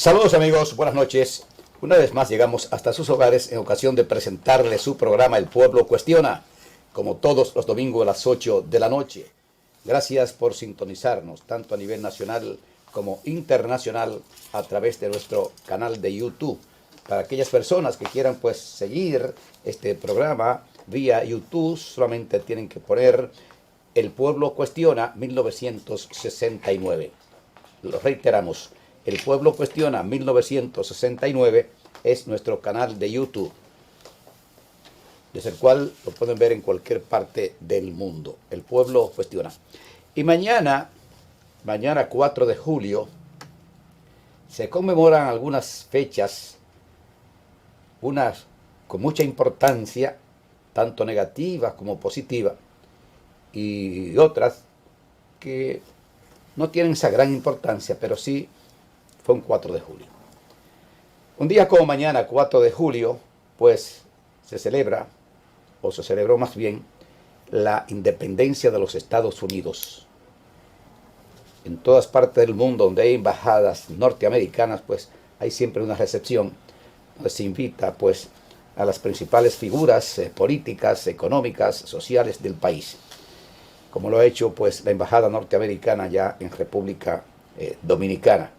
Saludos amigos, buenas noches. Una vez más llegamos hasta sus hogares en ocasión de presentarles su programa El Pueblo Cuestiona, como todos los domingos a las 8 de la noche. Gracias por sintonizarnos, tanto a nivel nacional como internacional, a través de nuestro canal de YouTube. Para aquellas personas que quieran pues seguir este programa vía YouTube, solamente tienen que poner El Pueblo Cuestiona 1969. Lo reiteramos, El Pueblo Cuestiona 1969 es nuestro canal de YouTube, desde el cual lo pueden ver en cualquier parte del mundo. El Pueblo Cuestiona. Y mañana 4 de julio, se conmemoran algunas fechas, unas con mucha importancia, tanto negativas como positivas, y otras que no tienen esa gran importancia, pero sí fue un 4 de julio. Un día como mañana, 4 de julio, pues se celebra, o se celebró más bien, la independencia de los Estados Unidos. En todas partes del mundo donde hay embajadas norteamericanas, pues hay siempre una recepción donde se invita pues a las principales figuras políticas, económicas, sociales del país, como lo ha hecho pues la embajada norteamericana ya en República Dominicana.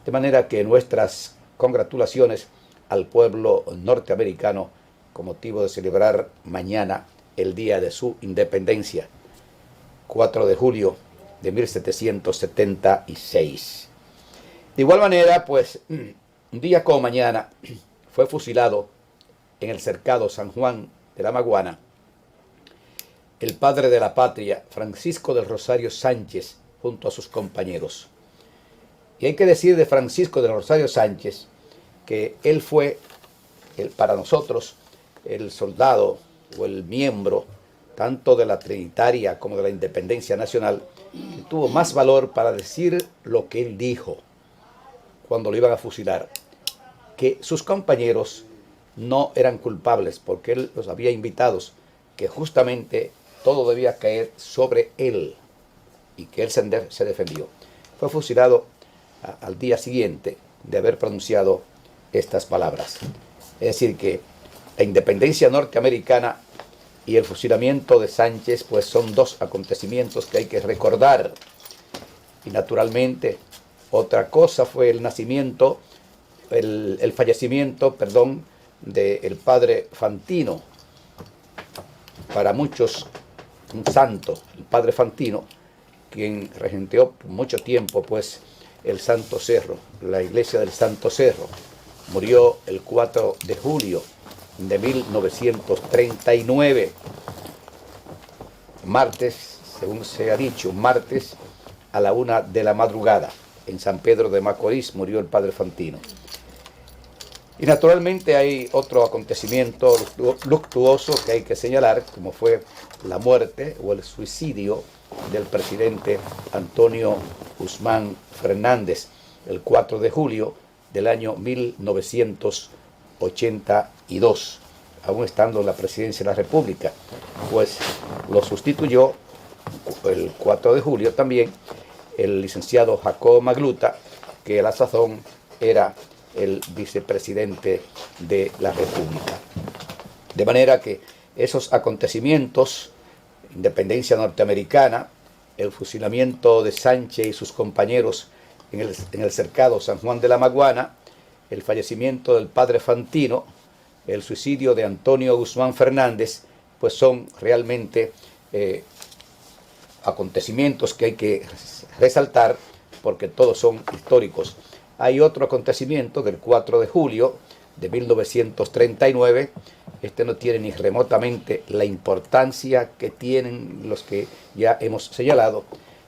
De manera que nuestras congratulaciones al pueblo norteamericano con motivo de celebrar mañana el día de su independencia, 4 de julio de 1776. De igual manera, pues, un día como mañana fue fusilado en el cercado San Juan de la Maguana el padre de la patria, Francisco del Rosario Sánchez, junto a sus compañeros. Y hay que decir de Francisco del Rosario Sánchez que él fue, para nosotros, el soldado o el miembro tanto de la Trinitaria como de la Independencia Nacional, que tuvo más valor para decir lo que él dijo cuando lo iban a fusilar, que sus compañeros no eran culpables, porque él los había invitado, que justamente todo debía caer sobre él, y que él se defendió. Fue fusilado al día siguiente de haber pronunciado estas palabras. Es decir, que la independencia norteamericana y el fusilamiento de Sánchez pues son dos acontecimientos que hay que recordar. Y naturalmente otra cosa fue el nacimiento, el fallecimiento, perdón, del padre Fantino, para muchos un santo, el padre Fantino, quien regenteó por mucho tiempo pues el Santo Cerro, la iglesia del Santo Cerro. Murió el 4 de julio de 1939, martes, según se ha dicho, martes a la 1 de la madrugada. En San Pedro de Macorís murió el padre Fantino. Y naturalmente hay otro acontecimiento luctuoso que hay que señalar, como fue la muerte o el suicidio del presidente Antonio Guzmán Fernández, el 4 de julio del año 1982, aún estando en la presidencia de la República, pues lo sustituyó el 4 de julio también el licenciado Jacobo Magluta, que a la sazón era el vicepresidente de la República. De manera que esos acontecimientos, independencia norteamericana, el fusilamiento de Sánchez y sus compañeros en el cercado San Juan de la Maguana, el fallecimiento del padre Fantino, el suicidio de Antonio Guzmán Fernández, pues son realmente acontecimientos que hay que resaltar porque todos son históricos. Hay otro acontecimiento del 4 de julio de 1939, este no tiene ni remotamente la importancia que tienen los que ya hemos señalado,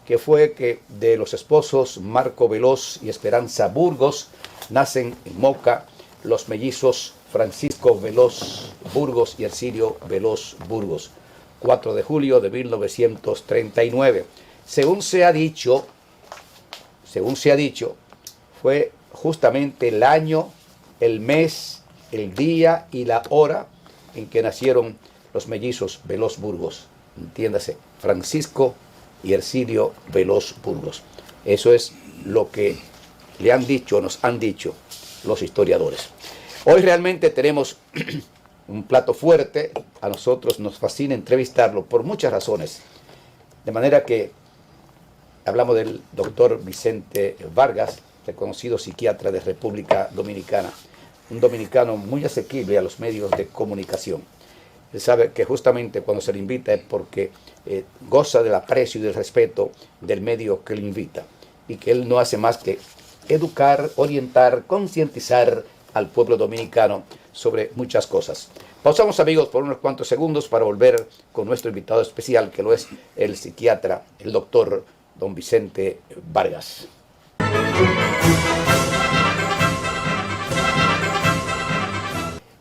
que fue que de los esposos Marco Veloz y Esperanza Burgos nacen en Moca los mellizos Francisco Veloz Burgos y Ercilio Veloz Burgos, 4 de julio de 1939. Según se ha dicho, fue justamente el año, el mes, el día y la hora en que nacieron los mellizos Veloz Burgos. Entiéndase, Francisco y Ercilio Veloz Burgos. Eso es lo que le han dicho, nos han dicho los historiadores. Hoy realmente tenemos un plato fuerte, a nosotros nos fascina entrevistarlo por muchas razones, de manera que hablamos del doctor Vicente Vargas, reconocido psiquiatra de República Dominicana, un dominicano muy asequible a los medios de comunicación. Él sabe que justamente cuando se le invita es porque goza del aprecio y del respeto del medio que le invita, y que él no hace más que educar, orientar, concientizar al pueblo dominicano sobre muchas cosas. Pausamos, amigos, por unos cuantos segundos para volver con nuestro invitado especial, que lo es el psiquiatra, el doctor don Vicente Vargas.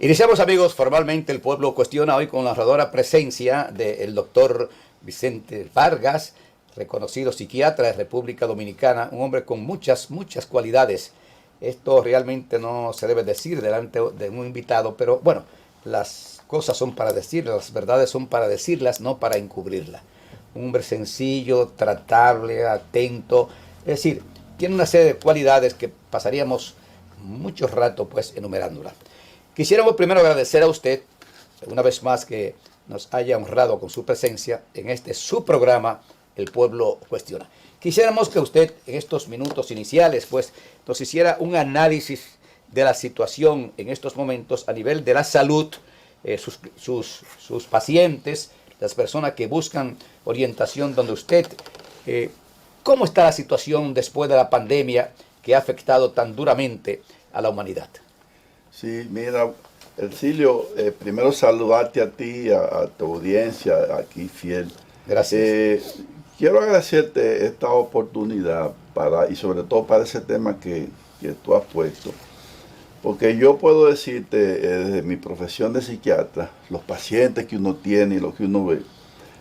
Iniciamos, amigos, formalmente El Pueblo Cuestiona, hoy con la honradora presencia del doctor Vicente Vargas, reconocido psiquiatra de República Dominicana, un hombre con muchas cualidades. Esto realmente no se debe decir delante de un invitado, pero bueno, las cosas son para decirlas, las verdades son para decirlas, no para encubrirlas. Un hombre sencillo, tratable, atento, es decir, tiene una serie de cualidades que pasaríamos mucho rato pues enumerándolas. Quisiéramos primero agradecer a usted, una vez más, que nos haya honrado con su presencia en este su programa, El Pueblo Cuestiona. Quisiéramos que usted en estos minutos iniciales pues nos hiciera un análisis de la situación en estos momentos a nivel de la salud, sus pacientes, las personas que buscan orientación donde usted, ¿cómo está la situación después de la pandemia que ha afectado tan duramente a la humanidad? Sí, mira, Ercilio, primero saludarte a ti, a tu audiencia aquí fiel. Gracias. Quiero agradecerte esta oportunidad y sobre todo para ese tema que tú has puesto, porque yo puedo decirte desde mi profesión de psiquiatra, los pacientes que uno tiene y lo que uno ve.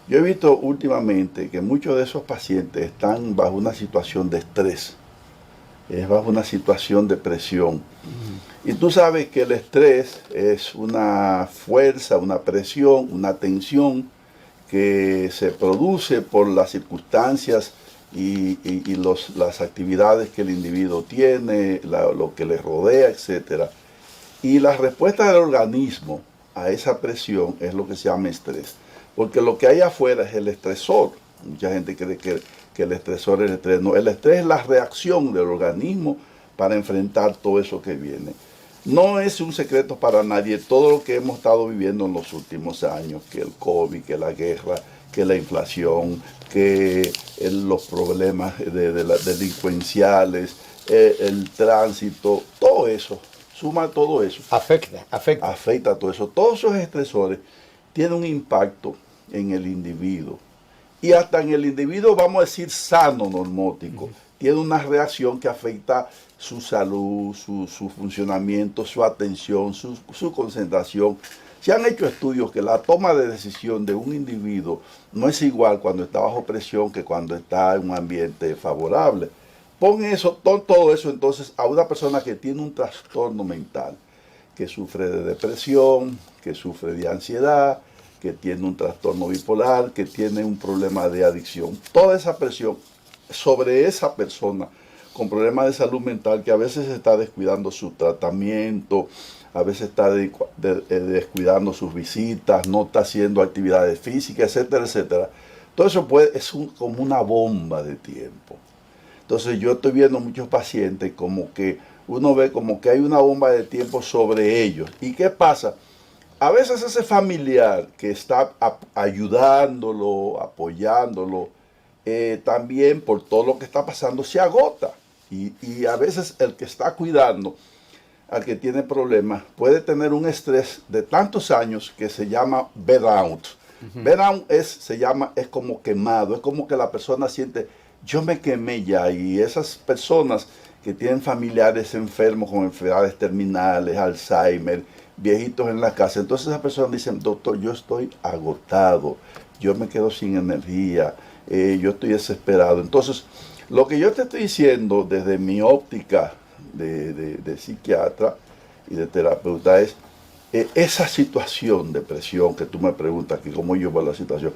Yo he visto últimamente que muchos de esos pacientes están bajo una situación de estrés, bajo una situación de presión. Y tú sabes que el estrés es una fuerza, una presión, una tensión que se produce por las circunstancias y las actividades que el individuo tiene, lo que le rodea, etc. Y la respuesta del organismo a esa presión es lo que se llama estrés. Porque lo que hay afuera es el estresor. Mucha gente cree que el estresor es el estrés. No, el estrés es la reacción del organismo para enfrentar todo eso que viene. No es un secreto para nadie todo lo que hemos estado viviendo en los últimos años, que el COVID, que la guerra, que la inflación, que los problemas delincuenciales, el tránsito, todo eso, suma todo eso. Afecta todo eso. Todos esos estresores tienen un impacto en el individuo. Y hasta en el individuo, vamos a decir, sano, normótico, tiene una reacción que afecta su salud, su funcionamiento, su atención, su concentración. Se han hecho estudios que la toma de decisión de un individuo no es igual cuando está bajo presión que cuando está en un ambiente favorable. Pon eso, todo eso entonces a una persona que tiene un trastorno mental, que sufre de depresión, que sufre de ansiedad, que tiene un trastorno bipolar, que tiene un problema de adicción. Toda esa presión sobre esa persona con problemas de salud mental, que a veces está descuidando su tratamiento, a veces está descuidando sus visitas, no está haciendo actividades físicas, etcétera, etcétera. Todo eso es como una bomba de tiempo. Entonces yo estoy viendo muchos pacientes como que uno ve como que hay una bomba de tiempo sobre ellos. ¿Y qué pasa? A veces ese familiar que está ayudándolo, apoyándolo, también por todo lo que está pasando se agota. Y a veces el que está cuidando al que tiene problemas puede tener un estrés de tantos años que se llama burnout. Burnout es como quemado, es como que la persona siente, yo me quemé ya. Y esas personas que tienen familiares enfermos con enfermedades terminales, Alzheimer, viejitos en la casa, entonces esas personas dicen, doctor, yo estoy agotado, yo me quedo sin energía, yo estoy desesperado. Entonces, lo que yo te estoy diciendo desde mi óptica de psiquiatra y de terapeuta es esa situación de presión que tú me preguntas, que cómo yo veo la situación.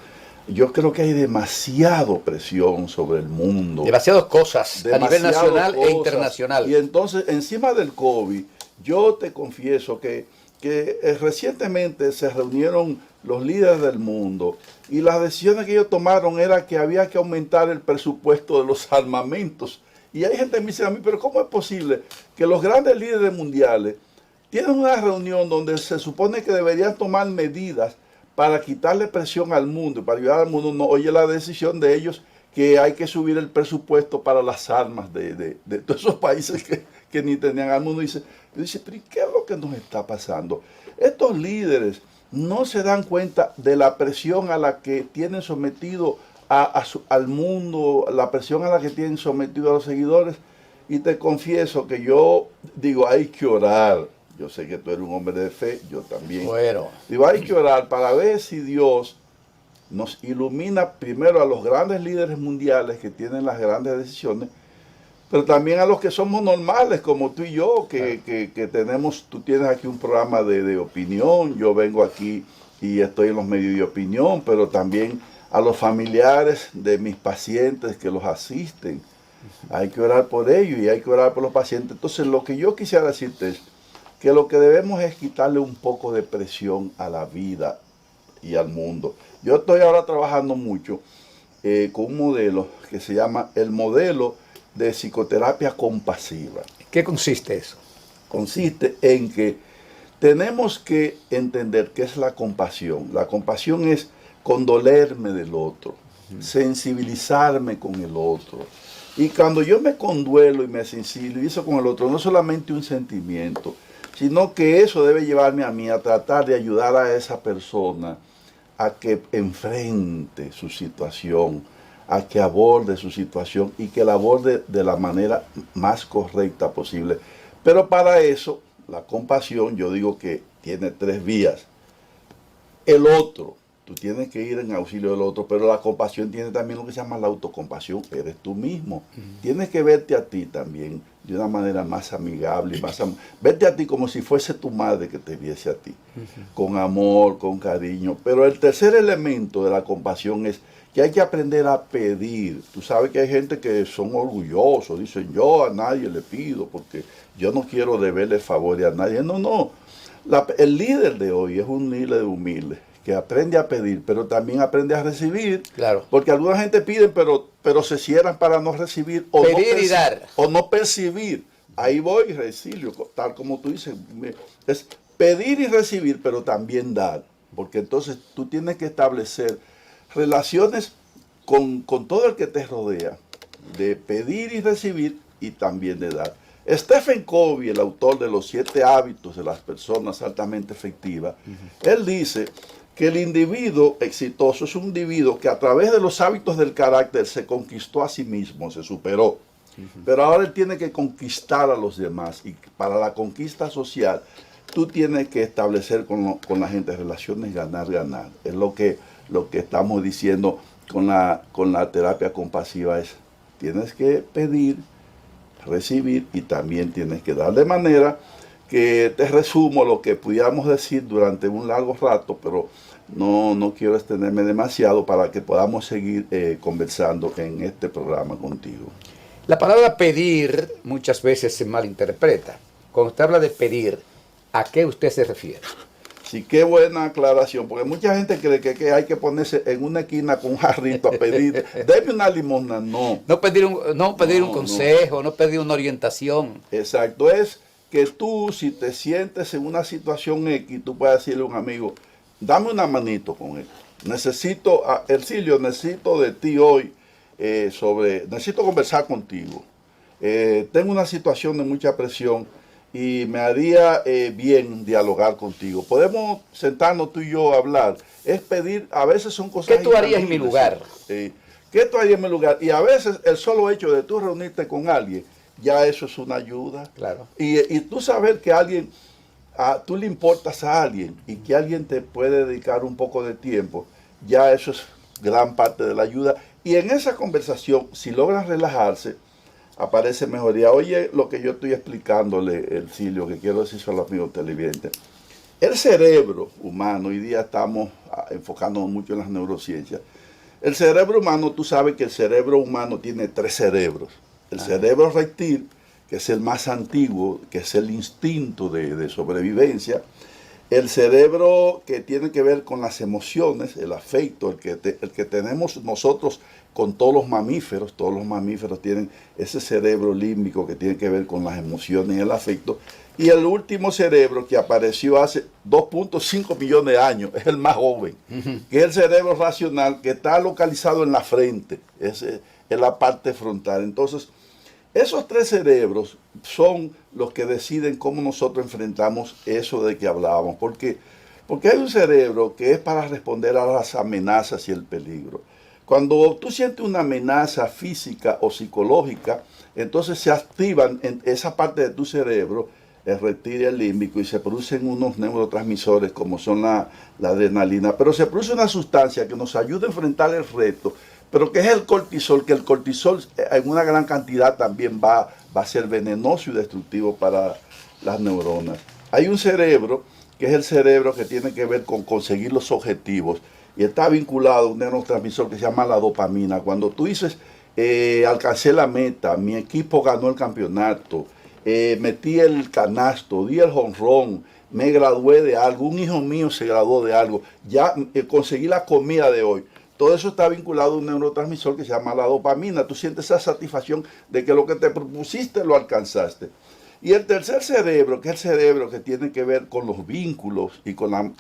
yo creo que hay demasiado presión sobre el mundo. Demasiadas cosas a nivel nacional e internacional. Y entonces, encima del COVID, yo te confieso que recientemente se reunieron los líderes del mundo y las decisiones que ellos tomaron era que había que aumentar el presupuesto de los armamentos. Y hay gente que me dice a mí, pero ¿cómo es posible que los grandes líderes mundiales tienen una reunión donde se supone que deberían tomar medidas para quitarle presión al mundo, para ayudar al mundo? No oye la decisión de ellos que hay que subir el presupuesto para las armas de todos esos países que ni tenían al mundo. Dice, pero ¿qué es lo que nos está pasando? Estos líderes no se dan cuenta de la presión a la que tienen sometido al mundo, la presión a la que tienen sometido a los seguidores. Y te confieso que yo digo, hay que orar. Yo sé que tú eres un hombre de fe, yo también. Bueno. Digo, hay que orar para ver si Dios nos ilumina primero a los grandes líderes mundiales que tienen las grandes decisiones, pero también a los que somos normales, como tú y yo, que tenemos, tú tienes aquí un programa de opinión, yo vengo aquí y estoy en los medios de opinión, pero también a los familiares de mis pacientes que los asisten. Hay que orar por ellos y hay que orar por los pacientes. Entonces, lo que yo quisiera decirte es que lo que debemos es quitarle un poco de presión a la vida y al mundo. Yo estoy ahora trabajando mucho con un modelo que se llama el modelo de psicoterapia compasiva. ¿Qué consiste eso? Consiste en que tenemos que entender qué es la compasión. La compasión es condolerme del otro, sensibilizarme con el otro. Y cuando yo me conduelo y me sensibilizo con el otro, no solamente un sentimiento, sino que eso debe llevarme a mí a tratar de ayudar a esa persona a que enfrente su situación, a que aborde su situación y que la aborde de la manera más correcta posible. Pero para eso, la compasión, yo digo que tiene 3 vías. El otro, tú tienes que ir en auxilio del otro, pero la compasión tiene también lo que se llama la autocompasión, eres tú mismo. Tienes que verte a ti también de una manera más amigable, verte a ti como si fuese tu madre que te viese a ti, con amor, con cariño. Pero el tercer elemento de la compasión es que hay que aprender a pedir. Tú sabes que hay gente que son orgullosos, dicen, yo a nadie le pido porque yo no quiero deberle favores a nadie. No. El líder de hoy es un líder humilde, que aprende a pedir, pero también aprende a recibir. Claro. Porque alguna gente pide, pero se cierran para no recibir. O pedir no y dar. O no percibir. Ahí voy, Recilio, tal como tú dices. Es pedir y recibir, pero también dar. Porque entonces tú tienes que establecer relaciones con todo el que te rodea, de pedir y recibir y también de dar. Stephen Covey, el autor de los 7 hábitos de las personas altamente efectivas, él dice que el individuo exitoso es un individuo que a través de los hábitos del carácter se conquistó a sí mismo, se superó. Pero ahora él tiene que conquistar a los demás, y para la conquista social tú tienes que establecer con la gente relaciones ganar-ganar. Es lo que estamos diciendo con la terapia compasiva, es tienes que pedir, recibir y también tienes que dar. De manera que te resumo lo que pudiéramos decir durante un largo rato, pero no quiero extenderme demasiado para que podamos seguir conversando en este programa contigo. La palabra pedir muchas veces se malinterpreta. Cuando usted habla de pedir, ¿a qué usted se refiere? Sí, qué buena aclaración, porque mucha gente cree que hay que ponerse en una esquina con un jarrito a pedir, deme una limosna, no. No pedir un consejo, no pedir una orientación. Exacto, es que tú, si te sientes en una situación X, tú puedes decirle a un amigo, dame una manito con él. Ercilio, necesito de ti hoy, necesito conversar contigo. Tengo una situación de mucha presión y me haría bien dialogar contigo. Podemos sentarnos tú y yo a hablar. Es pedir, a veces son cosas... ¿Qué tú harías en mi lugar? ¿Qué tú harías en mi lugar? Y a veces el solo hecho de tú reunirte con alguien, ya eso es una ayuda. Claro. Y tú saber que tú le importas a alguien y que alguien te puede dedicar un poco de tiempo, ya eso es gran parte de la ayuda. Y en esa conversación, si logran relajarse, aparece mejoría. Oye, lo que yo estoy explicándole, Ercilio, que quiero decir a los amigos televidentes. El cerebro humano, hoy día estamos enfocándonos mucho en las neurociencias. El cerebro humano, tú sabes que el cerebro humano tiene 3 cerebros. El cerebro reptil, que es el más antiguo, que es el instinto de sobrevivencia. El cerebro que tiene que ver con las emociones, el afecto, el que tenemos nosotros con todos los mamíferos tienen ese cerebro límbico que tiene que ver con las emociones y el afecto. Y el último cerebro que apareció hace 2.5 millones de años, es el más joven, que es el cerebro racional, que está localizado en la frente, es la parte frontal. Entonces, esos 3 cerebros son los que deciden cómo nosotros enfrentamos eso de que hablábamos. Porque hay un cerebro que es para responder a las amenazas y el peligro. Cuando tú sientes una amenaza física o psicológica, entonces se activan en esa parte de tu cerebro, el reptil y el límbico, y se producen unos neurotransmisores como son la adrenalina. Pero se produce una sustancia que nos ayuda a enfrentar el reto, pero que es el cortisol, que el cortisol en una gran cantidad también va a ser venenoso y destructivo para las neuronas. Hay un cerebro, que es el cerebro que tiene que ver con conseguir los objetivos, y está vinculado a un neurotransmisor que se llama la dopamina. Cuando tú dices, alcancé la meta, mi equipo ganó el campeonato, metí el canasto, di el jonrón, me gradué de algo, un hijo mío se graduó de algo, ya conseguí la comida de hoy. Todo eso está vinculado a un neurotransmisor que se llama la dopamina. Tú sientes esa satisfacción de que lo que te propusiste lo alcanzaste. Y el tercer cerebro, que es el cerebro que tiene que ver con los vínculos y con la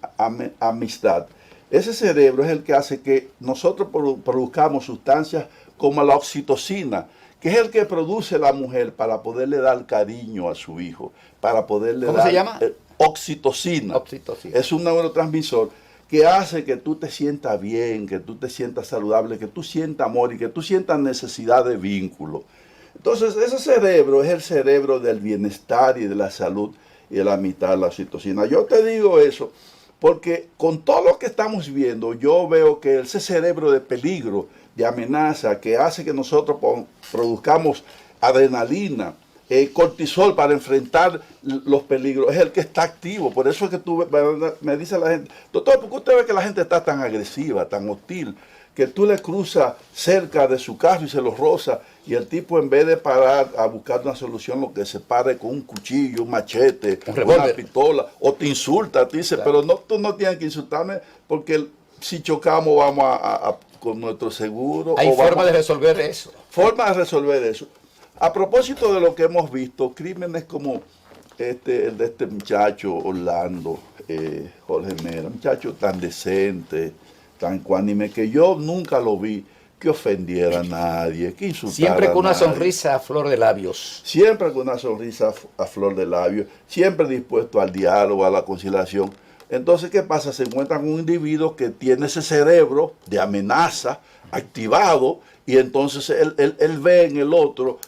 amistad, ese cerebro es el que hace que nosotros produzcamos sustancias como la oxitocina, que es el que produce la mujer para poderle dar cariño a su hijo, para poderle ¿Cómo dar... se llama? Oxitocina. Oxitocina. Es un neurotransmisor que hace que tú te sientas bien, que tú te sientas saludable, que tú sientas amor y que tú sientas necesidad de vínculo. Entonces, ese cerebro es el cerebro del bienestar y de la salud y de la amistad, la oxitocina. Yo te digo eso porque con todo lo que estamos viendo, yo veo que ese cerebro de peligro, de amenaza, que hace que nosotros produzcamos adrenalina, cortisol para enfrentar los peligros, es el que está activo. Por eso es que tú me dice la gente, doctor, ¿por qué usted ve que la gente está tan agresiva, tan hostil? Que tú le cruzas cerca de su carro y se lo roza, y el tipo, en vez de parar a buscar una solución, lo que se pare con un cuchillo, un machete, una pistola, o te insulta, te dice, claro, pero no, tú no tienes que insultarme, porque si chocamos vamos con nuestro seguro. ¿Hay forma de resolver eso? Forma de resolver eso. A propósito de lo que hemos visto, crímenes como el de este muchacho Orlando, Jorge Mera, un muchacho tan decente, tan ecuánime, que yo nunca lo vi que ofendiera a nadie, que insultara siempre con una nadie. Sonrisa a flor de labios. Siempre con una sonrisa a flor de labios, siempre dispuesto al diálogo, a la conciliación. Entonces, ¿qué pasa? Se encuentra con un individuo que tiene ese cerebro de amenaza activado, y entonces él ve en el otro,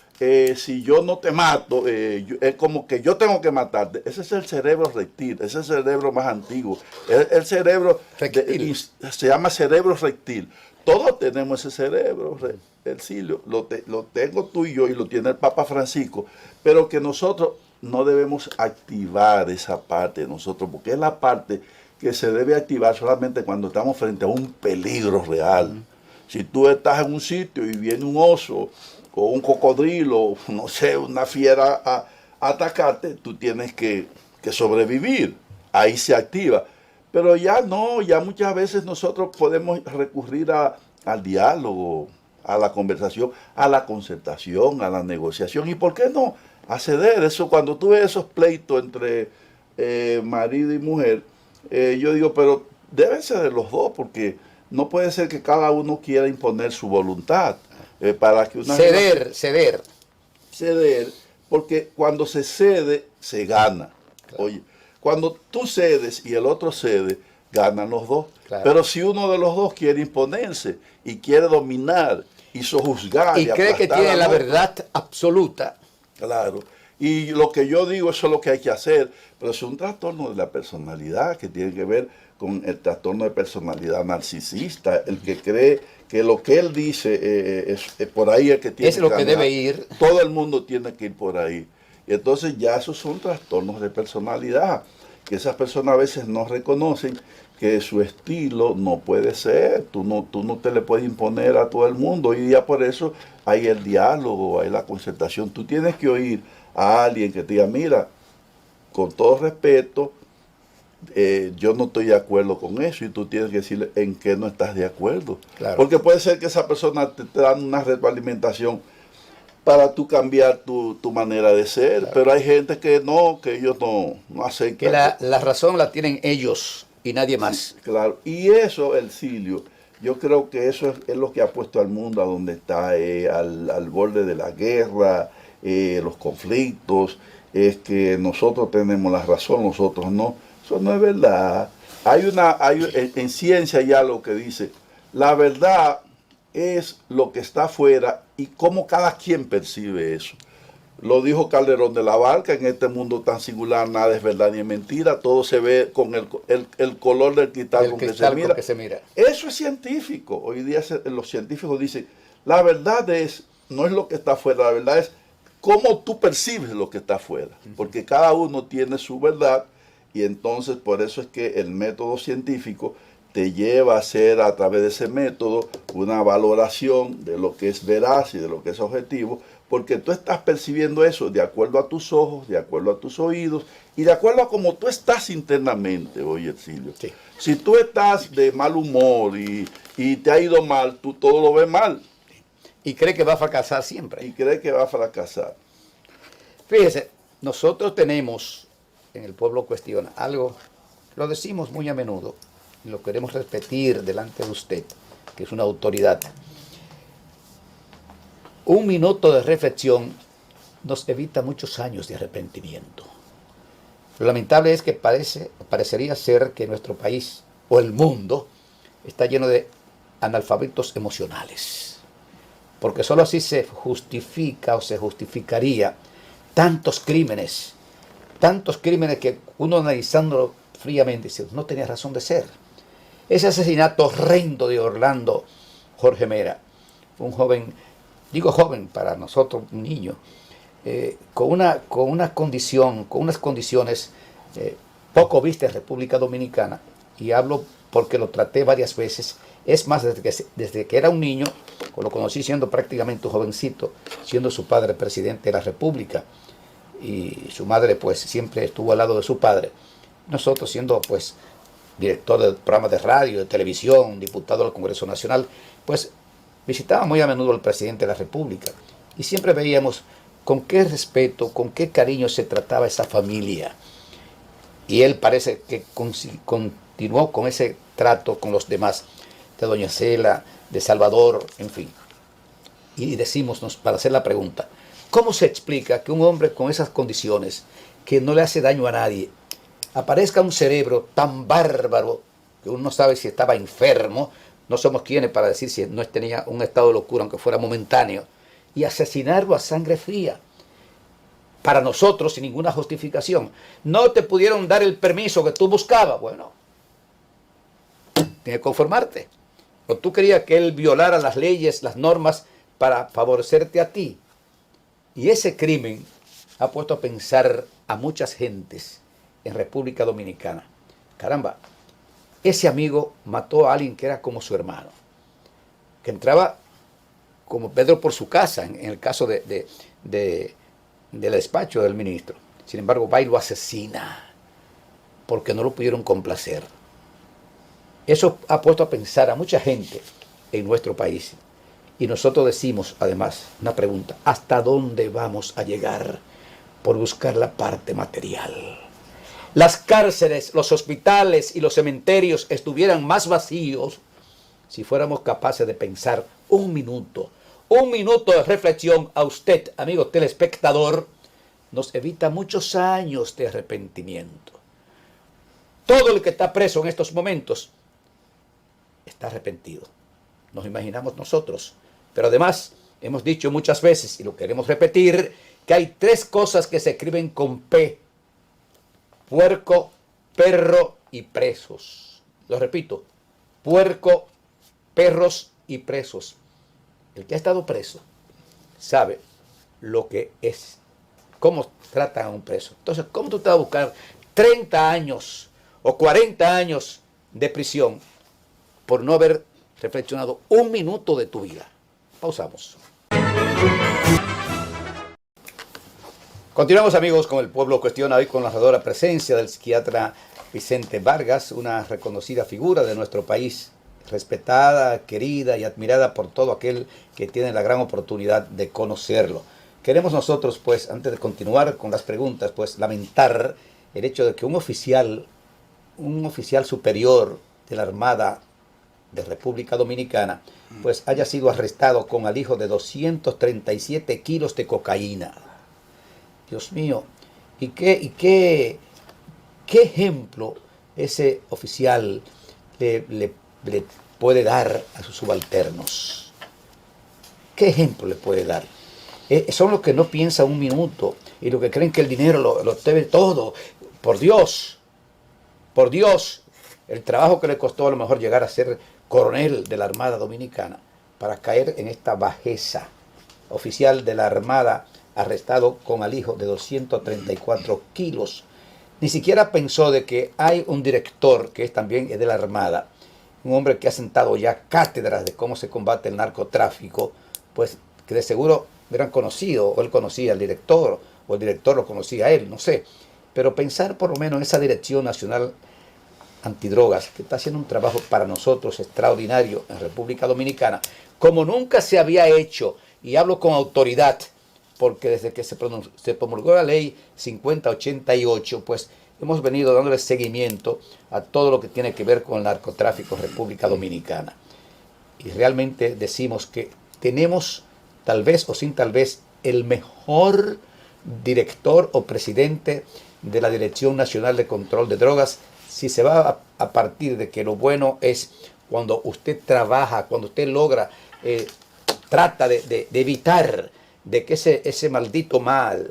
si yo no te mato, es como que yo tengo que matarte. Ese es el cerebro reptil, ese es el cerebro más antiguo. El cerebro se llama cerebro reptil. Todos tenemos ese cerebro, Ercilio, lo tengo tú y yo, y lo tiene el Papa Francisco, pero que nosotros no debemos activar esa parte de nosotros, porque es la parte que se debe activar solamente cuando estamos frente a un peligro real. Si tú estás en un sitio y viene un oso o un cocodrilo, no sé, una fiera a atacarte, tú tienes que sobrevivir. Ahí se activa. Pero ya no, ya muchas veces nosotros podemos recurrir al diálogo, a la conversación, a la concertación, a la negociación. ¿Y por qué no acceder? Eso, cuando tú ves esos pleitos entre marido y mujer, yo digo, pero deben ser de los dos, porque no puede ser que cada uno quiera imponer su voluntad. Para que una ceder, porque cuando se cede, se gana. Claro. Oye, cuando tú cedes y el otro cede, ganan los dos. Claro. Pero si uno de los dos quiere imponerse y quiere dominar y sojuzgar y cree que tiene la verdad absoluta, claro. Y lo que yo digo, eso es lo que hay que hacer, pero es un trastorno de la personalidad que tiene que ver con el trastorno de personalidad narcisista, el que cree que lo que él dice es por ahí el que tiene es lo que debe ir. Todo el mundo tiene que ir por ahí. Y entonces ya esos son trastornos de personalidad, que esas personas a veces no reconocen que su estilo no puede ser, tú no te le puedes imponer a todo el mundo, y ya por eso hay el diálogo, hay la concertación. Tú tienes que oír a alguien que te diga, mira, con todo respeto, yo no estoy de acuerdo con eso, y tú tienes que decirle en qué no estás de acuerdo. Claro. Porque puede ser que esa persona te da una retroalimentación para tú cambiar tu manera de ser, Claro. pero hay gente que no, que ellos no aceptan. Que la razón la tienen ellos y nadie más. Sí, claro, y eso, Ercilio, yo creo que eso es lo que ha puesto al mundo a donde está, al borde de la guerra, los conflictos, es que nosotros tenemos la razón, nosotros no. Eso no es verdad. En ciencia ya lo que dice, la verdad es lo que está afuera y cómo cada quien percibe eso. Lo dijo Calderón de la Barca, en este mundo tan singular nada es verdad ni es mentira, todo se ve con el color del cristal, con que se mira. Eso es científico. Hoy día los científicos dicen, la verdad no es lo que está afuera, la verdad es cómo tú percibes lo que está afuera, porque cada uno tiene su verdad, y entonces por eso es que el método científico te lleva a hacer, a través de ese método, una valoración de lo que es veraz y de lo que es objetivo, porque tú estás percibiendo eso de acuerdo a tus ojos, de acuerdo a tus oídos y de acuerdo a cómo tú estás internamente, oye, Ercilio. Sí. Si tú estás de mal humor y te ha ido mal, tú todo lo ves mal. Y cree que va a fracasar siempre. Y cree que va a fracasar. Fíjese, nosotros tenemos, en el pueblo cuestiona, algo, lo decimos muy a menudo, y lo queremos repetir delante de usted, que es una autoridad. Un minuto de reflexión nos evita muchos años de arrepentimiento. Lo lamentable es que parecería ser que nuestro país o el mundo está lleno de analfabetos emocionales, porque solo así se justifica o se justificaría tantos crímenes que uno analizándolo fríamente dice, no tenía razón de ser. Ese asesinato horrendo de Orlando Jorge Mera, un joven, digo joven para nosotros, un niño, con unas condiciones poco vistas en República Dominicana, y hablo porque lo traté varias veces. Es más, desde que era un niño, lo conocí siendo prácticamente un jovencito, siendo su padre presidente de la República, y su madre pues siempre estuvo al lado de su padre. Nosotros siendo pues director de programas de radio, de televisión, diputado del Congreso Nacional, pues visitaba muy a menudo al presidente de la República, y siempre veíamos con qué respeto, con qué cariño se trataba esa familia. Y él parece que continuó con ese trato con los demás, de doña Cela, de Salvador, en fin. Y decimos, para hacer la pregunta, ¿cómo se explica que un hombre con esas condiciones, que no le hace daño a nadie, aparezca un cerebro tan bárbaro que uno no sabe si estaba enfermo, no somos quienes para decir si no tenía un estado de locura, aunque fuera momentáneo, y asesinarlo a sangre fría? Para nosotros, sin ninguna justificación. No te pudieron dar el permiso que tú buscabas. Bueno, tienes que conformarte. O tú querías que él violara las leyes, las normas, para favorecerte a ti. Y ese crimen ha puesto a pensar a muchas gentes en República Dominicana. Caramba, ese amigo mató a alguien que era como su hermano, que entraba como Pedro por su casa, en el caso del despacho del ministro. Sin embargo, va y lo asesina porque no lo pudieron complacer. Eso ha puesto a pensar a mucha gente en nuestro país. Y nosotros decimos, además, una pregunta: ¿hasta dónde vamos a llegar por buscar la parte material? Las cárceles, los hospitales y los cementerios estuvieran más vacíos si fuéramos capaces de pensar un minuto de reflexión. A usted, amigo telespectador, nos evita muchos años de arrepentimiento. Todo el que está preso en estos momentos está arrepentido. Nos imaginamos nosotros. Pero además, hemos dicho muchas veces, y lo queremos repetir, que hay 3 cosas que se escriben con P: puerco, perro y presos. Lo repito: puerco, perros y presos. El que ha estado preso sabe lo que es, cómo tratan a un preso. Entonces, ¿cómo tú te vas a buscar 30 años o 40 años de prisión por no haber reflexionado un minuto de tu vida. Pausamos. Continuamos, amigos, con El Pueblo Cuestiona, hoy con la honradora presencia del psiquiatra Vicente Vargas, una reconocida figura de nuestro país, respetada, querida y admirada por todo aquel que tiene la gran oportunidad de conocerlo. Queremos nosotros, pues, antes de continuar con las preguntas, pues, lamentar el hecho de que un oficial superior de la Armada de República Dominicana, pues, haya sido arrestado con alijo de 237 kilos de cocaína. Dios mío, ¿y qué ejemplo ese oficial le puede dar a sus subalternos? ¿Qué ejemplo le puede dar? Son los que no piensan un minuto y los que creen que el dinero lo debe todo. Por Dios, el trabajo que le costó a lo mejor llegar a ser coronel de la Armada Dominicana para caer en esta bajeza. Oficial de la Armada arrestado con alijo de 234 kilos. Ni siquiera pensó de que hay un director que también es de la Armada, un hombre que ha sentado ya cátedras de cómo se combate el narcotráfico, pues que de seguro eran conocidos, o él conocía al director, o el director lo conocía a él, no sé. Pero pensar por lo menos en esa Dirección Nacional Antidrogas, que está haciendo un trabajo para nosotros extraordinario en República Dominicana, como nunca se había hecho, y hablo con autoridad, porque desde que se promulgó la ley 5088, pues hemos venido dándole seguimiento a todo lo que tiene que ver con el narcotráfico en República Dominicana. Y realmente decimos que tenemos, tal vez o sin tal vez, el mejor director o presidente de la Dirección Nacional de Control de Drogas, si se va a partir de que lo bueno es cuando usted trabaja, cuando usted logra, trata de evitar de que ese maldito mal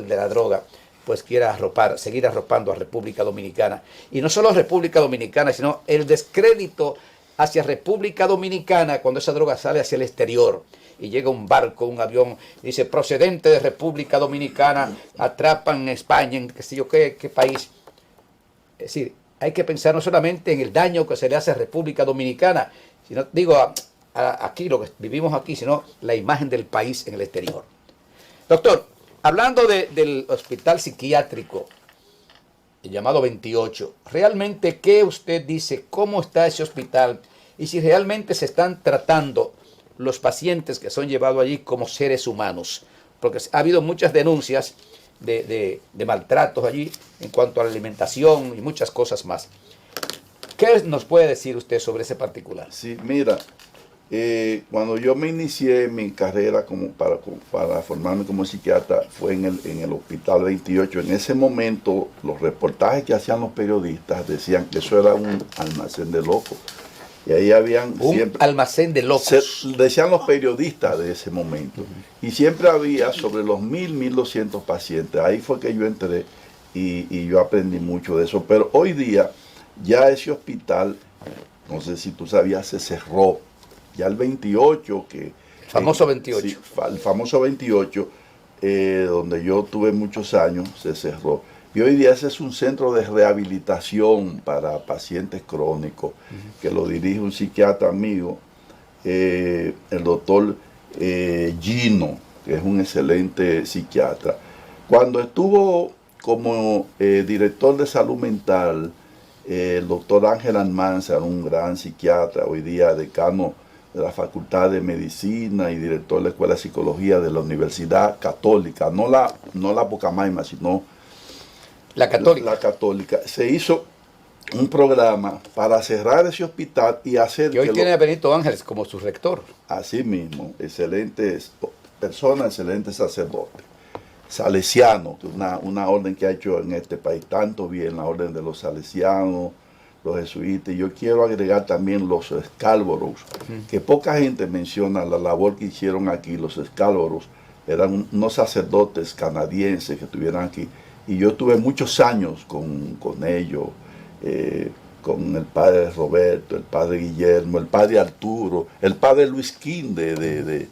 de la droga, pues quiera seguir arropando a República Dominicana. Y no solo a República Dominicana, sino el descrédito hacia República Dominicana cuando esa droga sale hacia el exterior. Y llega un barco, un avión, dice, procedente de República Dominicana, atrapan en España, en qué sé yo qué país. Es decir, hay que pensar no solamente en el daño que se le hace a República Dominicana, sino, digo, aquí, lo que vivimos aquí, sino la imagen del país en el exterior. Doctor, hablando del hospital psiquiátrico llamado 28, ¿realmente qué usted dice? ¿Cómo está ese hospital? Y si realmente se están tratando los pacientes que son llevados allí como seres humanos, porque ha habido muchas denuncias de maltratos allí en cuanto a la alimentación y muchas cosas más. ¿Qué nos puede decir usted sobre ese particular? Sí, mira, cuando yo me inicié mi carrera para formarme como psiquiatra fue en el Hospital 28. En ese momento los reportajes que hacían los periodistas decían que eso era un almacén de locos. Y ahí habían almacén de locos. Decían los periodistas de ese momento. Y siempre había sobre los 1.200 pacientes. Ahí fue que yo entré y yo aprendí mucho de eso. Pero hoy día ya ese hospital, no sé si tú sabías, se cerró. Ya el 28, que... El famoso 28. Sí, el famoso 28, donde yo tuve muchos años, se cerró. Y hoy día ese es un centro de rehabilitación para pacientes crónicos, que lo dirige un psiquiatra amigo, el doctor Gino, que es un excelente psiquiatra. Cuando estuvo como director de salud mental, el doctor Ángel Almanzar, un gran psiquiatra, hoy día decano de la Facultad de Medicina y director de la Escuela de Psicología de la Universidad Católica, no la Pucamaima, sino la Católica. La Católica. Se hizo un programa para cerrar ese hospital y hacer que hoy tiene a Benito Ángeles como su rector. Así mismo, excelentes personas, excelentes sacerdotes. Salesianos, una orden que ha hecho en este país tanto bien, la orden de los salesianos, los jesuitas. Y yo quiero agregar también los Scarborough, que poca gente menciona la labor que hicieron aquí. Los Scarborough eran unos sacerdotes canadienses que estuvieron aquí. Y yo tuve muchos años con ellos, con el padre Roberto, el padre Guillermo, el padre Arturo, el padre Luis Quinde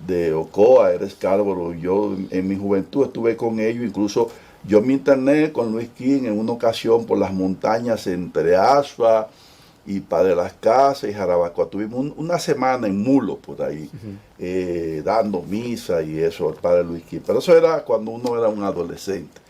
de Ocoa, era Scarborough. Yo en mi juventud estuve con ellos, incluso Yo me interné con Luis King en una ocasión por las montañas entre Asua y Padre Las Casas y Jarabacoa. Tuvimos una semana en Mulo por ahí, dando misa y eso al Padre Luis King. Pero eso era cuando uno era un adolescente.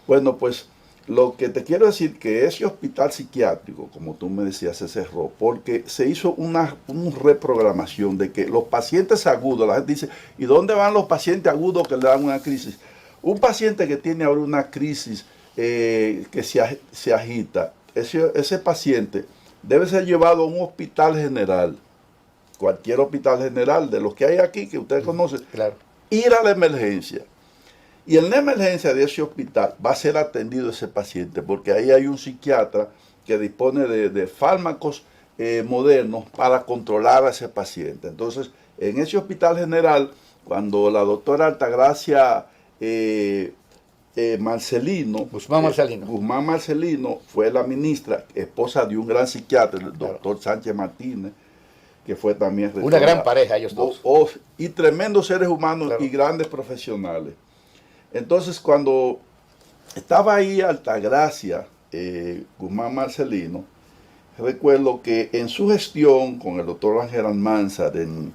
Bueno, pues lo que te quiero decir que ese hospital psiquiátrico, como tú me decías, se cerró porque se hizo una reprogramación de que los pacientes agudos, la gente dice, ¿y dónde van los pacientes agudos que le dan una crisis? Un paciente que tiene ahora una crisis que se agita, ese paciente debe ser llevado a un hospital general, cualquier hospital general de los que hay aquí, que ustedes conocen, Claro. Ir a la emergencia. Y en la emergencia de ese hospital va a ser atendido ese paciente, porque ahí hay un psiquiatra que dispone de fármacos modernos para controlar a ese paciente. Entonces, en ese hospital general, cuando la doctora Altagracia Marcelino, Guzmán Marcelino fue la ministra, esposa de un gran psiquiatra, el doctor Sánchez Martínez, que fue también rectora. Una gran pareja ellos dos. Y tremendos seres humanos, claro, y grandes profesionales. Entonces, cuando estaba ahí Altagracia, Guzmán Marcelino, recuerdo que en su gestión con el doctor Ángel Almanzar en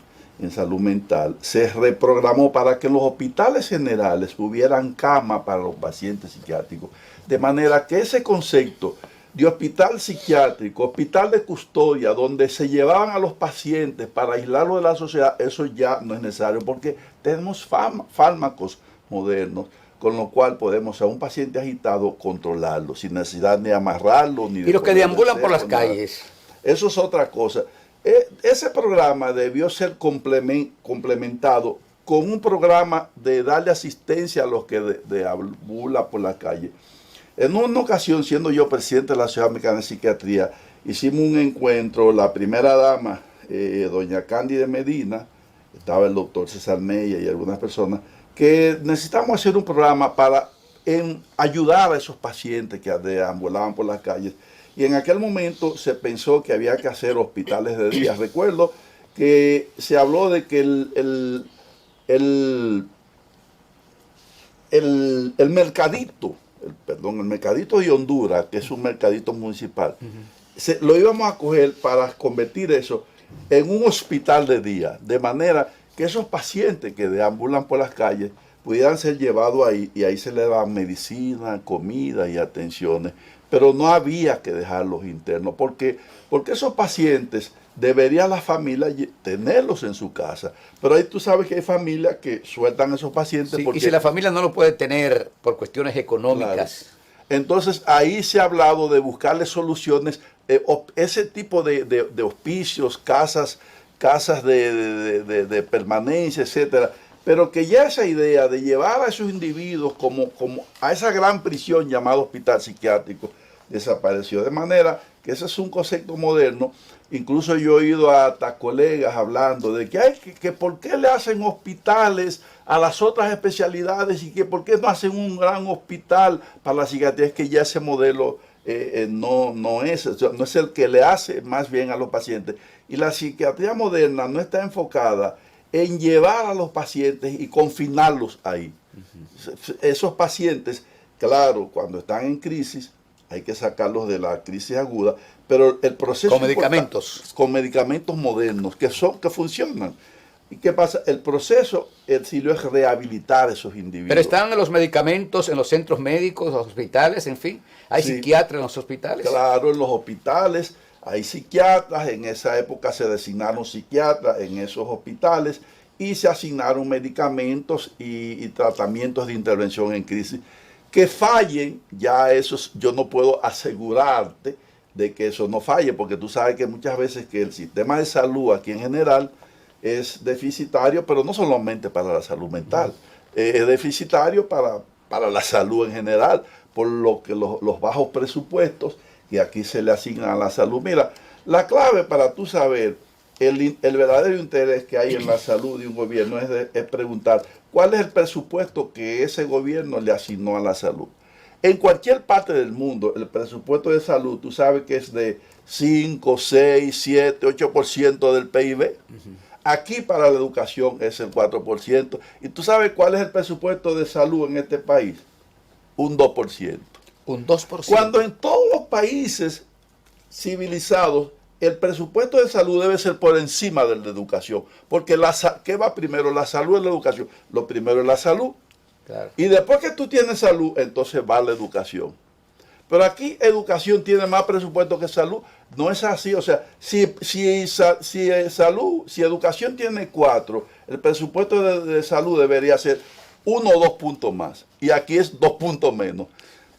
salud mental, se reprogramó para que en los hospitales generales hubieran cama para los pacientes psiquiátricos. De manera que ese concepto de hospital psiquiátrico, hospital de custodia, donde se llevaban a los pacientes para aislarlos de la sociedad, eso ya no es necesario porque tenemos fármacos modernos, con lo cual podemos a un paciente agitado controlarlo, sin necesidad de amarrarlo. Ni de y los que deambulan por las calles. Eso es otra cosa. Ese programa debió ser complementado con un programa de darle asistencia a los que deambulan por la calle. En una ocasión, siendo yo presidente de la Sociedad Mexicana de Psiquiatría, hicimos un encuentro, la primera dama, doña Cándida Medina, estaba el doctor César Meya y algunas personas, que necesitamos hacer un programa para ayudar a esos pacientes que deambulaban por las calles. Y en aquel momento se pensó que había que hacer hospitales de día. Recuerdo que se habló de que el mercadito, el mercadito de Honduras, que es un mercadito municipal, lo íbamos a coger para convertir eso en un hospital de día, de manera que esos pacientes que deambulan por las calles pudieran ser llevados ahí y ahí se les daban medicina, comida y atenciones, pero no había que dejarlos internos, porque esos pacientes debería la familia tenerlos en su casa, pero ahí tú sabes que hay familias que sueltan a esos pacientes. Sí, porque, y si la familia no lo puede tener por cuestiones económicas. Claro. Entonces ahí se ha hablado de buscarle soluciones, ese tipo de hospicios, casas de permanencia, etcétera, pero que ya esa idea de llevar a esos individuos como a esa gran prisión llamada hospital psiquiátrico desapareció, de manera que ese es un concepto moderno. Incluso yo he oído hasta colegas hablando de que por qué le hacen hospitales a las otras especialidades y que por qué no hacen un gran hospital para la psiquiatría. Es que ya ese modelo no es el que le hace más bien a los pacientes. Y la psiquiatría moderna no está enfocada en llevar a los pacientes y confinarlos ahí. Esos pacientes, claro, cuando están en crisis, hay que sacarlos de la crisis aguda, pero el proceso... Con medicamentos. Con medicamentos modernos que funcionan. ¿Y qué pasa? El proceso, el silo es rehabilitar a esos individuos. Pero están los medicamentos en los centros médicos, los hospitales, en fin. ¿Hay psiquiatras en los hospitales? Claro, en los hospitales hay psiquiatras. En esa época se designaron psiquiatras en esos hospitales y se asignaron medicamentos y tratamientos de intervención en crisis. Que fallen, ya eso yo no puedo asegurarte de que eso no falle, porque tú sabes que muchas veces que el sistema de salud aquí en general es deficitario, pero no solamente para la salud mental, es deficitario para la salud en general, por lo que los bajos presupuestos que aquí se le asignan a la salud. Mira, la clave para tú saber el verdadero interés que hay en la salud de un gobierno es preguntar cuál es el presupuesto que ese gobierno le asignó a la salud. En cualquier parte del mundo, el presupuesto de salud, tú sabes que es de 5, 6, 7, 8% del PIB. Aquí para la educación es el 4%. ¿Y tú sabes cuál es el presupuesto de salud en este país? un 2%. Un 2%. Cuando en todos los países civilizados el presupuesto de salud debe ser por encima del de educación, porque ¿qué va primero? ¿La salud o la educación? Lo primero es la salud. Claro. Y después que tú tienes salud, entonces va la educación. Pero aquí educación tiene más presupuesto que salud. No es así. O sea, si educación tiene 4, el presupuesto de salud debería ser 1 o 2 puntos más. Y aquí es 2 puntos menos.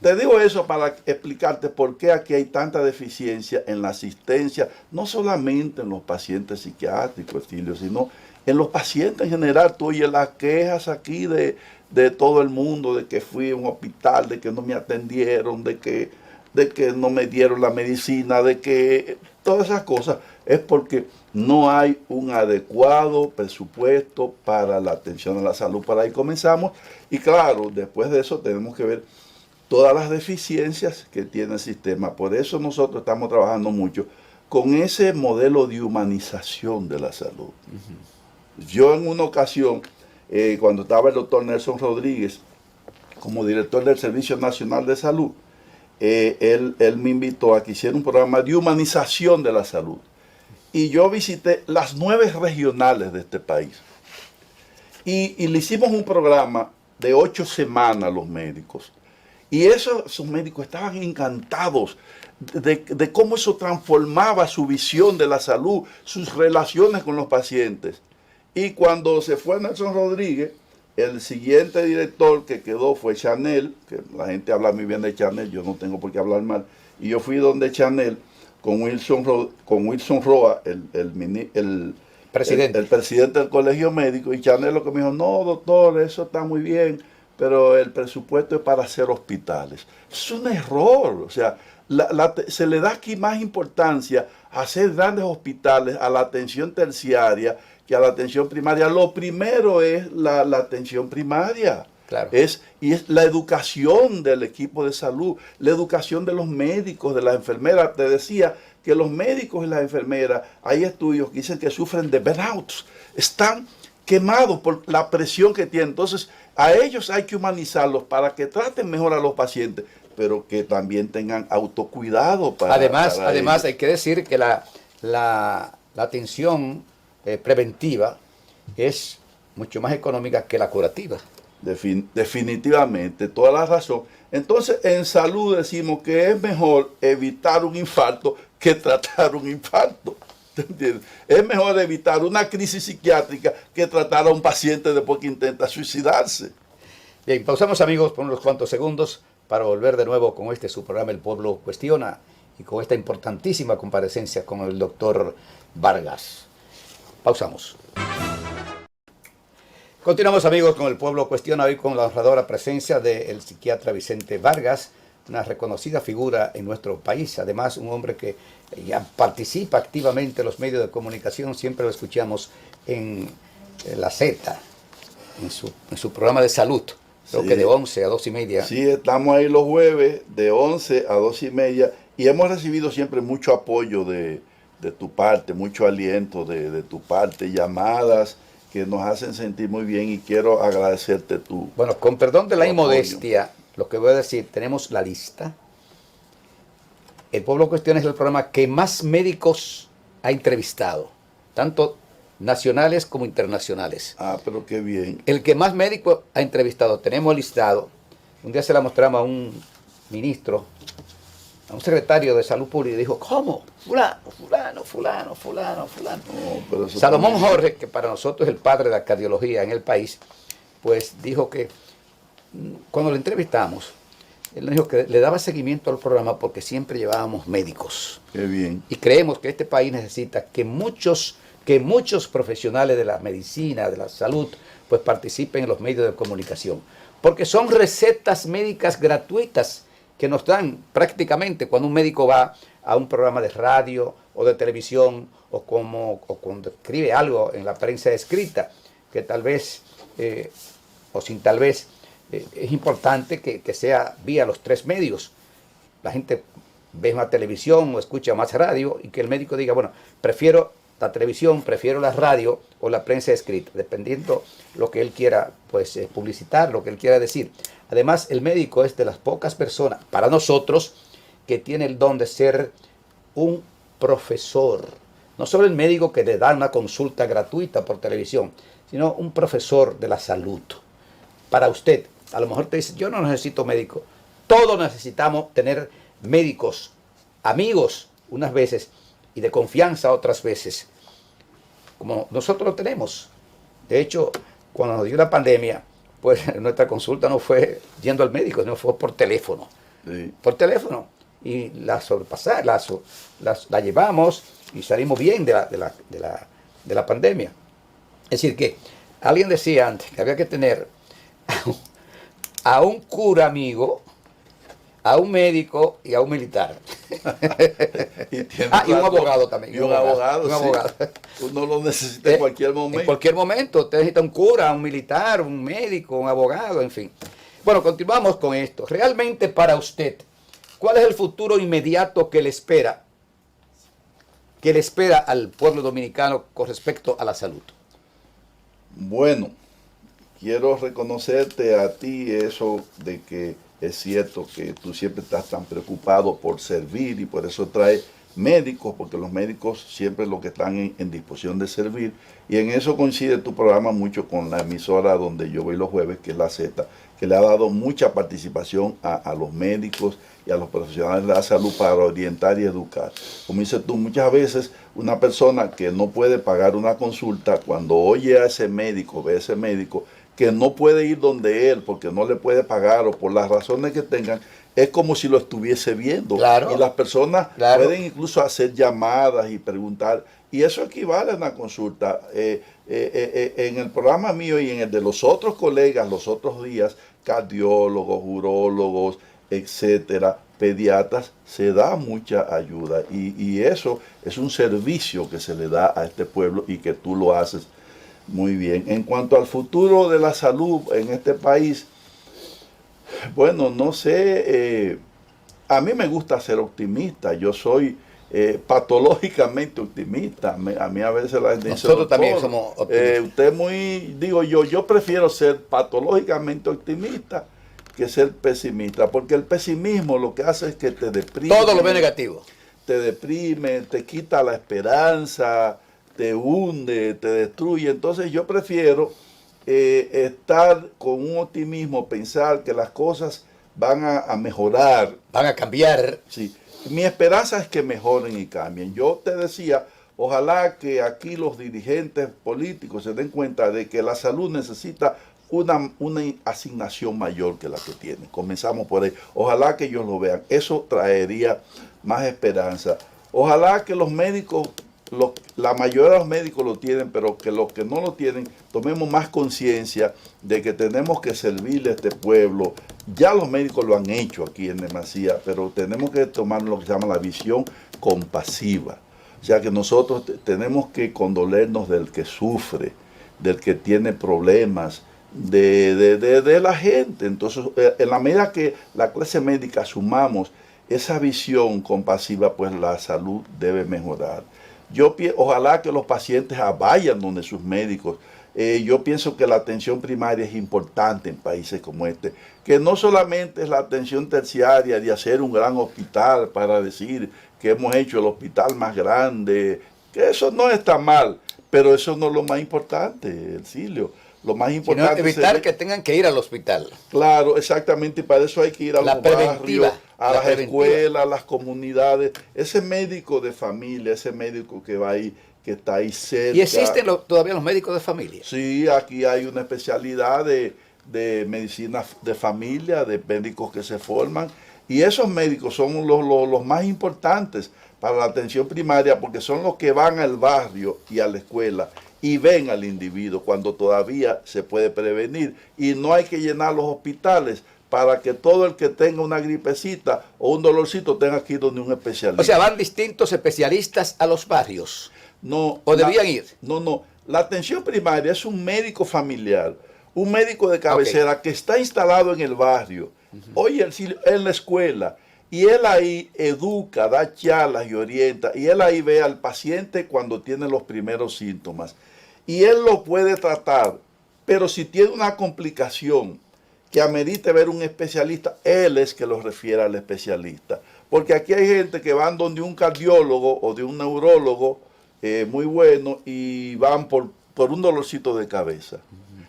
Te digo eso para explicarte por qué aquí hay tanta deficiencia en la asistencia, no solamente en los pacientes psiquiátricos, Estilio, sino en los pacientes en general. Tú oyes las quejas aquí de todo el mundo, de que fui a un hospital, de que no me atendieron, de que no me dieron la medicina, de que todas esas cosas es porque no hay un adecuado presupuesto para la atención a la salud. Para ahí comenzamos y claro, después de eso tenemos que ver todas las deficiencias que tiene el sistema. Por eso nosotros estamos trabajando mucho con ese modelo de humanización de la salud. Yo en una ocasión, cuando estaba el doctor Nelson Rodríguez como director del Servicio Nacional de Salud, él me invitó a que hiciera un programa de humanización de la salud. Y yo visité las 9 regionales de este país. Y le hicimos un programa de 8 semanas a los médicos. Y esos médicos estaban encantados de cómo eso transformaba su visión de la salud, sus relaciones con los pacientes. Y cuando se fue Nelson Rodríguez, el siguiente director que quedó fue Chanel, que la gente habla muy bien de Chanel, yo no tengo por qué hablar mal. Y yo fui donde Chanel con Wilson Roa, el presidente del colegio médico, y Chanel lo que me dijo, no doctor, eso está muy bien, pero el presupuesto es para hacer hospitales. Es un error. O sea, se le da aquí más importancia a hacer grandes hospitales, a la atención terciaria, que a la atención primaria. Lo primero es la atención primaria. Claro. Y es la educación del equipo de salud, la educación de los médicos, de las enfermeras. Te decía que los médicos y las enfermeras, hay estudios que dicen que sufren de burnouts, están quemados por la presión que tienen. Entonces, a ellos hay que humanizarlos para que traten mejor a los pacientes, pero que también tengan autocuidado para Además, ellos. hay que decir que la atención preventiva es mucho más económica que la curativa. Definitivamente, toda la razón. Entonces, en salud decimos que es mejor evitar un infarto que tratar un infarto. ¿Entiendes? Es mejor evitar una crisis psiquiátrica que tratar a un paciente después que intenta suicidarse. Bien, pausamos amigos por unos cuantos segundos para volver de nuevo con su programa El Pueblo Cuestiona y con esta importantísima comparecencia con el doctor Vargas. Pausamos. Continuamos amigos con El Pueblo Cuestiona, hoy con la honradora presencia del psiquiatra Vicente Vargas, una reconocida figura en nuestro país, además un hombre que ya participa activamente en los medios de comunicación, siempre lo escuchamos en la Z, en su programa de salud, creo que de 11 a 2:30. Sí, estamos ahí los jueves de 11 a 2:30 y hemos recibido siempre mucho apoyo de tu parte, mucho aliento de tu parte, llamadas que nos hacen sentir muy bien y quiero agradecerte tú. Bueno, con perdón de la inmodestia, lo que voy a decir, tenemos la lista. El Pueblo Cuestiona es el programa que más médicos ha entrevistado, tanto nacionales como internacionales. Ah, pero qué bien. El que más médicos ha entrevistado, tenemos listado. Un día se la mostramos a un ministro, a un secretario de Salud Pública, y dijo, ¿cómo? Fulano. No, Salomón Jorge, que para nosotros es el padre de la cardiología en el país, pues dijo que cuando lo entrevistamos, él nos dijo que le daba seguimiento al programa porque siempre llevábamos médicos. Qué bien. Y creemos que este país necesita que muchos profesionales de la medicina, de la salud, pues participen en los medios de comunicación. Porque son recetas médicas gratuitas que nos dan prácticamente cuando un médico va a un programa de radio o de televisión o cuando escribe algo en la prensa escrita, que tal vez, o sin tal vez, es importante que sea vía los 3 medios. La gente ve más televisión o escucha más radio y que el médico diga, bueno, prefiero la televisión, prefiero la radio o la prensa escrita, dependiendo lo que él quiera pues publicitar, lo que él quiera decir. Además, el médico es de las pocas personas, para nosotros, que tiene el don de ser un profesor. No solo el médico que le da una consulta gratuita por televisión, sino un profesor de la salud. Para usted, a lo mejor te dice, yo no necesito médico. Todos necesitamos tener médicos, amigos unas veces y de confianza otras veces, como nosotros lo tenemos. De hecho, cuando nos dio la pandemia, pues nuestra consulta no fue yendo al médico, no fue por teléfono. Sí. Por teléfono. Y la llevamos y salimos bien de la pandemia. Es decir, que alguien decía antes que había que tener a un cura amigo, a un médico y a un militar. Y un abogado también. Y un abogado, un sí. abogado. Uno lo necesita en cualquier momento. En cualquier momento. Usted necesita un cura, un militar, un médico, un abogado, en fin. Bueno, continuamos con esto. Realmente para usted, ¿cuál es el futuro inmediato que le espera? Que le espera al pueblo dominicano con respecto a la salud. Bueno, quiero reconocerte a ti eso de que es cierto que tú siempre estás tan preocupado por servir y por eso traes médicos, porque los médicos siempre lo que están en disposición de servir. Y en eso coincide tu programa mucho con la emisora donde yo voy los jueves, que es la Z, que le ha dado mucha participación a los médicos y a los profesionales de la salud para orientar y educar. Como dices tú, muchas veces una persona que no puede pagar una consulta, cuando oye a ese médico, ve a ese médico, que no puede ir donde él porque no le puede pagar o por las razones que tengan, es como si lo estuviese viendo. Claro. Y las personas Claro. pueden incluso hacer llamadas y preguntar, y eso equivale a una consulta. En el programa mío y en el de los otros colegas, los otros días, cardiólogos, urólogos, etcétera, pediatras, se da mucha ayuda. Y eso es un servicio que se le da a este pueblo y que tú lo haces muy bien. En cuanto al futuro de la salud en este país, bueno, no sé, a mí me gusta ser optimista, yo soy patológicamente optimista. A mí a veces la gente dice, nosotros también somos optimistas. Usted es muy, digo yo prefiero ser patológicamente optimista que ser pesimista, porque el pesimismo lo que hace es que te deprime. Todo lo ve negativo. Te deprime, te quita la esperanza, te hunde, te destruye. Entonces yo prefiero estar con un optimismo, pensar que las cosas van a mejorar. Van a cambiar. Sí. Mi esperanza es que mejoren y cambien. Yo te decía, ojalá que aquí los dirigentes políticos se den cuenta de que la salud necesita una asignación mayor que la que tienen. Comenzamos por ahí. Ojalá que ellos lo vean. Eso traería más esperanza. Ojalá que los médicos, la mayoría de los médicos lo tienen, pero que los que no lo tienen, tomemos más conciencia de que tenemos que servirle a este pueblo. Ya los médicos lo han hecho aquí en Demasía, pero tenemos que tomar lo que se llama la visión compasiva. O sea que nosotros tenemos que condolernos del que sufre, del que tiene problemas, de la gente. Entonces, en la medida que la clase médica asumamos esa visión compasiva, pues la salud debe mejorar. Ojalá que los pacientes vayan donde sus médicos. Yo pienso que la atención primaria es importante en países como este, que no solamente es la atención terciaria de hacer un gran hospital para decir que hemos hecho el hospital más grande, que eso no está mal, pero eso no es lo más importante, Ercilio. Lo más importante es evitar que tengan que ir al hospital. Claro, exactamente, y para eso hay que ir a los barrios, a las escuelas, a las comunidades. Ese médico de familia, ese médico que va ahí, que está ahí cerca. ¿Y existen todavía los médicos de familia? Sí, aquí hay una especialidad de medicina de familia, de médicos que se forman, y esos médicos son los más importantes para la atención primaria, porque son los que van al barrio y a la escuela y ven al individuo cuando todavía se puede prevenir. Y no hay que llenar los hospitales para que todo el que tenga una gripecita o un dolorcito tenga que ir donde un especialista. O sea, van distintos especialistas a los barrios. No. ¿O debían ir? No. La atención primaria es un médico familiar, un médico de cabecera que está instalado en el barrio, oye, en la escuela, y él ahí educa, da charlas y orienta, y él ahí ve al paciente cuando tiene los primeros síntomas. Y él lo puede tratar, pero si tiene una complicación que amerite ver un especialista, él es que lo refiere al especialista. Porque aquí hay gente que van donde un cardiólogo o de un neurólogo muy bueno y van por un dolorcito de cabeza.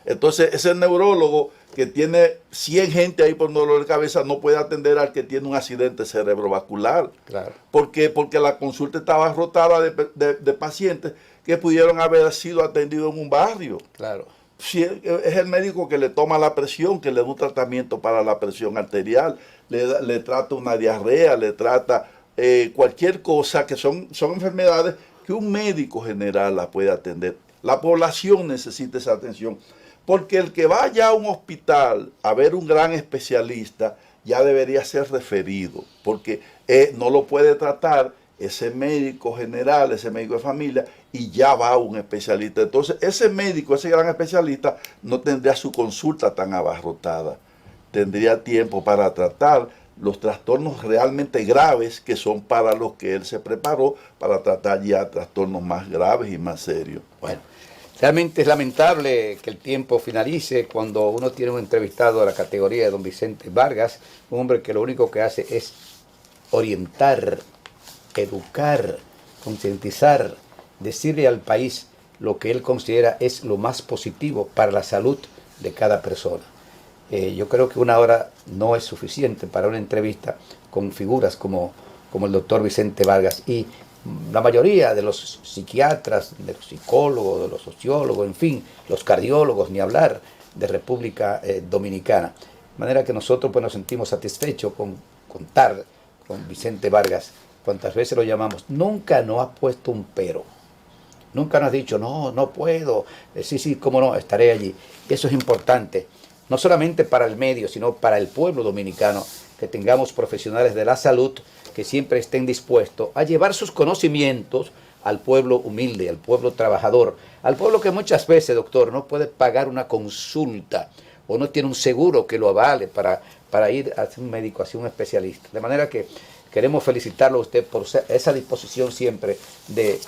Entonces ese neurólogo que tiene 100 gente ahí por un dolor de cabeza no puede atender al que tiene un accidente cerebrovascular. Claro. Porque la consulta estaba rotada de pacientes que pudieron haber sido atendidos en un barrio. Claro. Si es el médico que le toma la presión, que le da un tratamiento para la presión arterial, le trata una diarrea, le trata cualquier cosa, que son enfermedades que un médico general la puede atender. La población necesita esa atención, porque el que vaya a un hospital a ver un gran especialista ya debería ser referido, porque no lo puede tratar ese médico general, ese médico de familia, y ya va un especialista. Entonces ese médico, ese gran especialista, no tendría su consulta tan abarrotada, tendría tiempo para tratar los trastornos realmente graves, que son para los que él se preparó, para tratar ya trastornos más graves y más serios. Bueno, realmente es lamentable que el tiempo finalice cuando uno tiene un entrevistado de la categoría de don Vicente Vargas, un hombre que lo único que hace es orientar, educar, concientizar, decirle al país lo que él considera es lo más positivo para la salud de cada persona. Yo creo que una hora no es suficiente para una entrevista con figuras como el doctor Vicente Vargas, y la mayoría de los psiquiatras, de los psicólogos, de los sociólogos, en fin, los cardiólogos, ni hablar, de República Dominicana. De manera que nosotros pues, nos sentimos satisfechos con contar con Vicente Vargas. Cuantas veces lo llamamos, nunca nos ha puesto un pero. Nunca nos ha dicho, no puedo, sí, cómo no, estaré allí. Y eso es importante, no solamente para el medio, sino para el pueblo dominicano, que tengamos profesionales de la salud que siempre estén dispuestos a llevar sus conocimientos al pueblo humilde, al pueblo trabajador, al pueblo que muchas veces, doctor, no puede pagar una consulta o no tiene un seguro que lo avale para ir a un médico, a un especialista. De manera que queremos felicitarlo a usted por esa disposición siempre de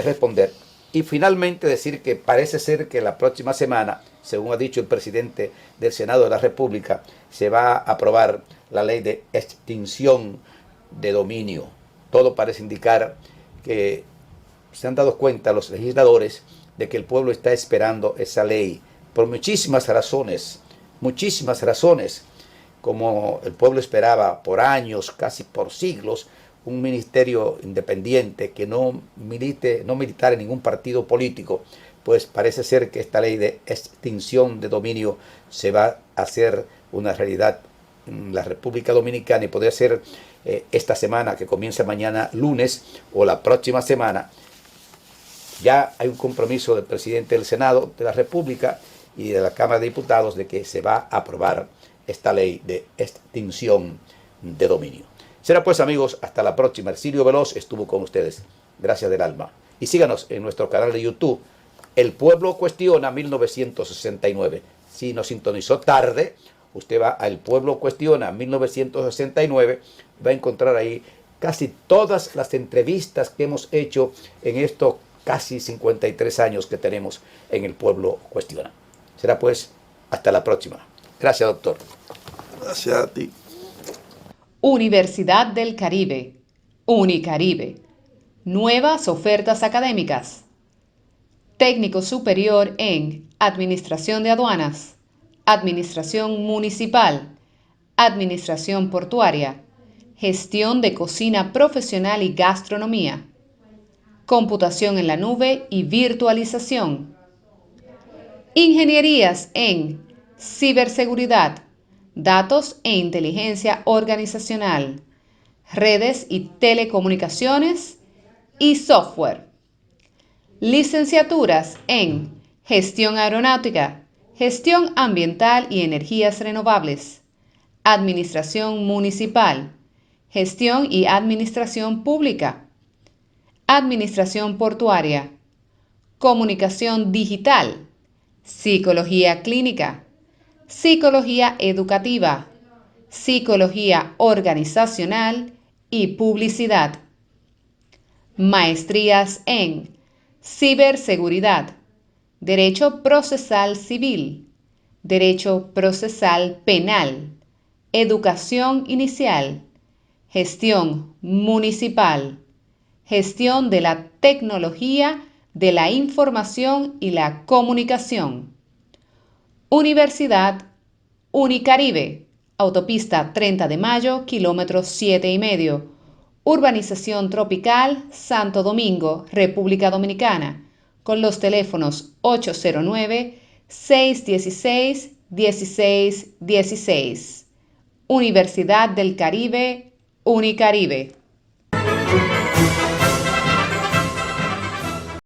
responder. Y finalmente decir que parece ser que la próxima semana, según ha dicho el presidente del Senado de la República, se va a aprobar la ley de extinción de dominio. Todo parece indicar que se han dado cuenta los legisladores de que el pueblo está esperando esa ley por muchísimas razones, como el pueblo esperaba por años, casi por siglos, un ministerio independiente que no militara en ningún partido político. Pues parece ser que esta ley de extinción de dominio se va a hacer una realidad en la República Dominicana, y podría ser esta semana, que comienza mañana lunes, o la próxima semana. Ya hay un compromiso del presidente del Senado de la República y de la Cámara de Diputados de que se va a aprobar esta ley de extinción de dominio. Será pues, amigos, hasta la próxima. Ercilio Veloz estuvo con ustedes. Gracias del alma. Y síganos en nuestro canal de YouTube, El Pueblo Cuestiona 1969. Si nos sintonizó tarde, usted va a El Pueblo Cuestiona 1969, va a encontrar ahí casi todas las entrevistas que hemos hecho en estos casi 53 años que tenemos en El Pueblo Cuestiona. Será pues, hasta la próxima. Gracias, doctor. Gracias a ti. Universidad del Caribe, Unicaribe. Nuevas ofertas académicas. Técnico superior en Administración de Aduanas, Administración Municipal, Administración Portuaria, Gestión de Cocina Profesional y Gastronomía, Computación en la Nube y Virtualización. Ingenierías en Ciberseguridad, Datos e Inteligencia Organizacional, Redes y Telecomunicaciones y Software. Licenciaturas en Gestión Aeronáutica, Gestión Ambiental y Energías Renovables, Administración Municipal, Gestión y Administración Pública, Administración Portuaria, Comunicación Digital, Psicología Clínica, Psicología Educativa, Psicología Organizacional y Publicidad. Maestrías en Ciberseguridad, Derecho Procesal Civil, Derecho Procesal Penal, Educación Inicial, Gestión Municipal, Gestión de la Tecnología de la Información y la Comunicación. Universidad Unicaribe, Autopista 30 de Mayo, kilómetro 7,5, Urbanización Tropical, Santo Domingo, República Dominicana, con los teléfonos 809-616-1616. Universidad del Caribe, Unicaribe.